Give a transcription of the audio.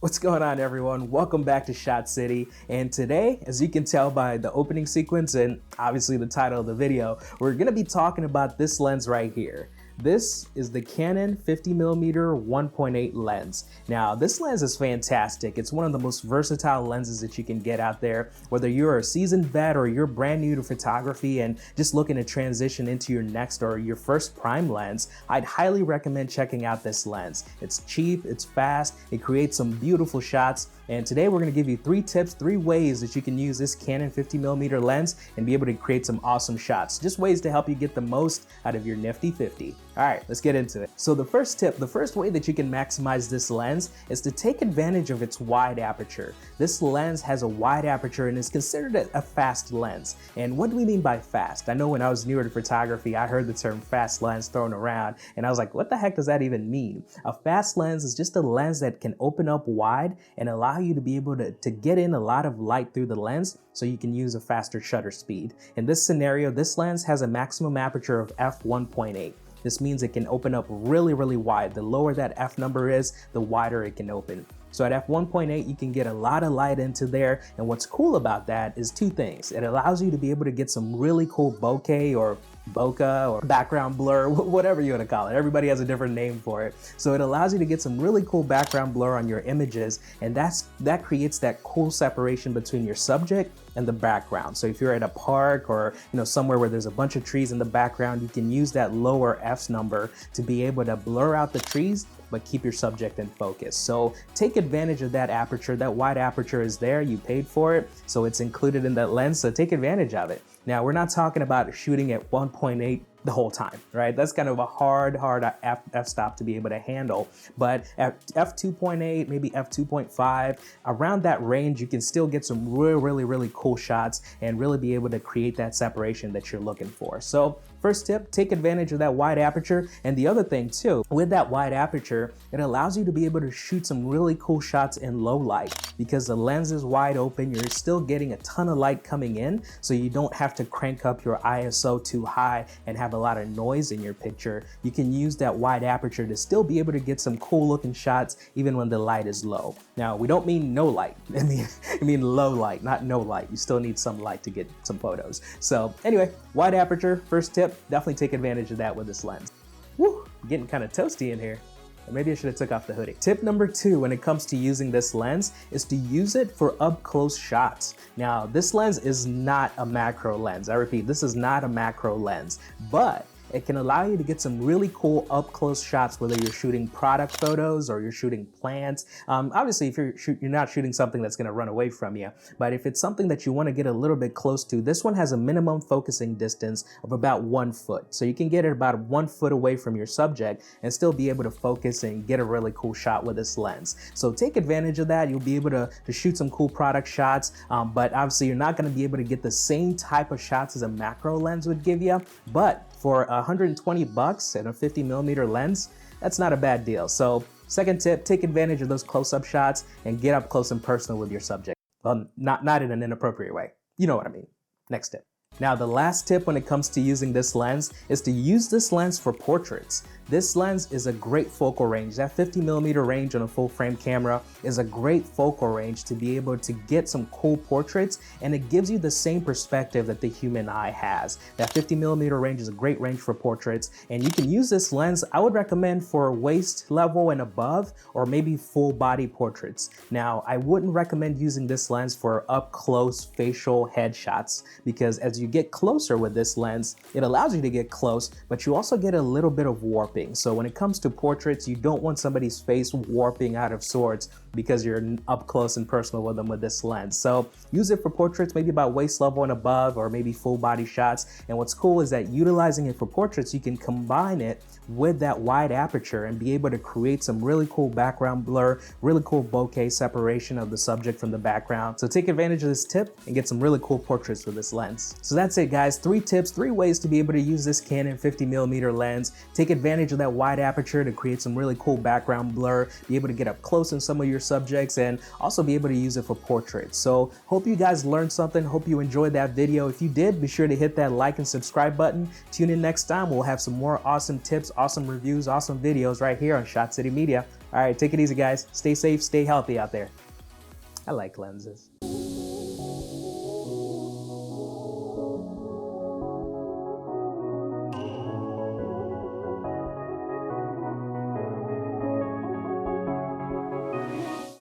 What's going on, everyone? Welcome back to Shot City. And today, as you can tell by the opening sequence and obviously the title of the video, we're gonna be talking about this lens right here. This is the Canon 50mm 1.8 lens. Now, this lens is fantastic. It's one of the most versatile lenses that you can get out there. Whether you're a seasoned vet or you're brand new to photography and just looking to transition into your next or your first prime lens, I'd highly recommend checking out this lens. It's cheap, it's fast, it creates some beautiful shots. And today we're gonna give you 3 tips, 3 ways that you can use this Canon 50mm lens and be able to create some awesome shots. Just ways to help you get the most out of your nifty 50. All right, let's get into it. So the first tip, the first way that you can maximize this lens is to take advantage of its wide aperture. This lens has a wide aperture and is considered a fast lens. And what do we mean by fast? I know when I was newer to photography, I heard the term fast lens thrown around and I was like, what the heck does that even mean? A fast lens is just a lens that can open up wide and allow you to be able to get in a lot of light through the lens so you can use a faster shutter speed. In this scenario, this lens has a maximum aperture of f1.8. This means it can open up really wide. The lower that f number is, the wider it can open. So at f1.8, you can get a lot of light into there. And what's cool about that is 2 things. It allows you to be able to get some really cool bokeh or bokeh or background blur, whatever you want to call it. Everybody has a different name for it. So it allows you to get some really cool background blur on your images. And that creates that cool separation between your subject and the background. So if you're at a park or somewhere where there's a bunch of trees in the background, you can use that lower f number to be able to blur out the trees but keep your subject in focus. So take advantage of that aperture. That wide aperture is there, you paid for it, so it's included in that lens, so take advantage of it. Now, we're not talking about shooting at 1.8 the whole time, right? That's kind of a hard f-stop to be able to handle. But at f2.8, maybe f2.5, around that range, you can still get some really cool shots and really be able to create that separation that you're looking for. So first tip, take advantage of that wide aperture. And the other thing too, with that wide aperture, it allows you to be able to shoot some really cool shots in low light because the lens is wide open. You're still getting a ton of light coming in, so you don't have to crank up your ISO too high and have a lot of noise in your picture. You can use that wide aperture to still be able to get some cool looking shots even when the light is low. Now, we don't mean no light. I mean low light, not no light. You still need some light to get some photos. So anyway, wide aperture, first tip, definitely take advantage of that with this lens. Woo, getting kind of toasty in here. Maybe I should have took off the hoodie. Tip number 2 when it comes to using this lens is to use it for up close shots. Now, this lens is not a macro lens. I repeat, this is not a macro lens, but it can allow you to get some really cool up close shots, whether you're shooting product photos or you're shooting plants. Obviously, if you're not shooting something that's gonna run away from you, but if it's something that you wanna get a little bit close to, this one has a minimum focusing distance of about 1 foot. So you can get it about 1 foot away from your subject and still be able to focus and get a really cool shot with this lens. So take advantage of that. You'll be able to shoot some cool product shots, but obviously you're not gonna be able to get the same type of shots as a macro lens would give you, but for $120 and a 50mm lens, that's not a bad deal. So second tip, take advantage of those close-up shots and get up close and personal with your subject. Well, not in an inappropriate way. You know what I mean. Next tip. Now, the last tip when it comes to using this lens is to use this lens for portraits. This lens is a great focal range. That 50mm range on a full frame camera is a great focal range to be able to get some cool portraits, and it gives you the same perspective that the human eye has. That 50mm range is a great range for portraits, and you can use this lens, I would recommend, for waist level and above, or maybe full body portraits. Now, I wouldn't recommend using this lens for up close facial headshots, because as you get closer with this lens, it allows you to get close, but you also get a little bit of warping. So when it comes to portraits, you don't want somebody's face warping out of sorts because you're up close and personal with them with this lens. So use it for portraits, maybe about waist level and above, or maybe full body shots. And what's cool is that utilizing it for portraits, you can combine it with that wide aperture and be able to create some really cool background blur, really cool bokeh separation of the subject from the background. So take advantage of this tip and get some really cool portraits with this lens. So that's it, guys. 3 tips, 3 ways to be able to use this Canon 50mm lens. Take advantage of that wide aperture to create some really cool background blur, be able to get up close in some of your subjects, and also be able to use it for portraits. So hope you guys learned something. Hope you enjoyed that video. If you did, be sure to hit that like and subscribe button. Tune in next time. We'll have some more awesome tips, awesome reviews, awesome videos right here on Shot City Media. All right, take it easy, guys. Stay safe, stay healthy out there. I like lenses.